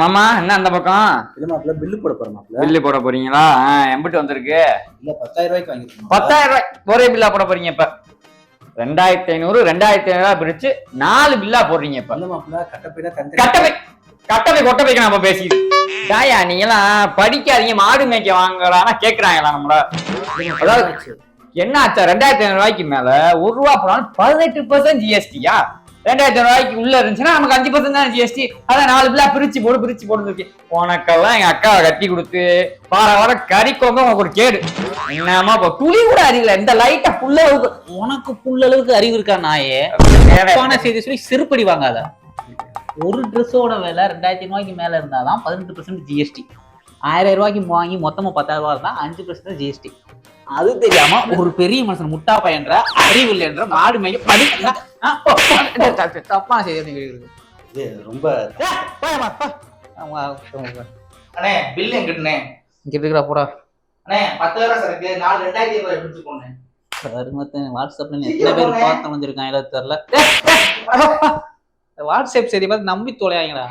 மாமா என்ன அந்த பக்கம் இல்ல மாப்பிள்ள பில்லு போட போறேன் மாப்பிள்ள. பில்லு போட போறீங்களா? எம்பிட்டு வந்திருக்கு? இல்ல 10,000 ரூபாய்க்கு வாங்கிருக்கேன். 10,000 ரூபாய் ஒரே பில்லா போட போறீங்க இப்ப? 2500 2500 பிரிச்சு 4 பில்லா போடுறீங்க இப்ப. இல்ல மாப்பிள்ள கட்டப்பையா கட்டப்பை கொட்டப்பைக்கு நம்ம பேசிட்டு தாயா நீங்க எல்லாம் படிக்காதீங்க, மாடு மேய்க்க வாங்கலாம்னா கேக்குறாங்களா நம்மள? அதாவது என்ன ஆச்சா 2500 ரூபாய்க்கு மேல ஒரு ரூபா போனாலும் 18% ஜிஎஸ்டியா? 2500 ரூபாய்க்கு உள்ள இருந்துச்சுன்னா நமக்கு 5% தான் ஜிஎஸ்டி. அதான் 4 பில்லா பிரிச்சு போடு இருக்கு. உனக்கெல்லாம் எங்க அக்காவை கட்டி கொடுத்து வார கறிக்கோங்க உனக்கு ஒரு கேடு. என்னமா துளி கூட அறிவில்லை. இந்த லைட்டா புள்ளளவுக்கு உனக்கு புள்ளளவுக்கு அறிவு இருக்கா நாயே? செய்தி சொல்லி செருப்படி வாங்காத. ஒரு ட்ரெஸ்ஸோட விலை 2000 ரூபாய்க்கு மேல இருந்தாதான் 18% ஜிஎஸ்டி. 1000 ரூபாய்க்கு வாங்கி மொத்தமா 10,000 ரூபாய் இருந்தா 5% ஜிஎஸ்டி. அது தெரியாம ஒரு பெரிய மனுஷன் முட்டா பையன்ற அறிவு இல்லைன்ற மாடு மேய்க்க தப்பான செய்தி ரொம்ப அண்ணே பில் எங்கிட்டே இங்க இருக்கிறா போடா. அண்ணே 10,000 சரக்கு 2000 ரூபாய் எடுத்து போனேன். வாட்ஸ்அப்ல எத்தனை பேர் பார்த்து வந்துருக்கான் தெரியல. வாட்ஸ்அப் செய்தி பார்த்து நம்பி தொலையாங்களா?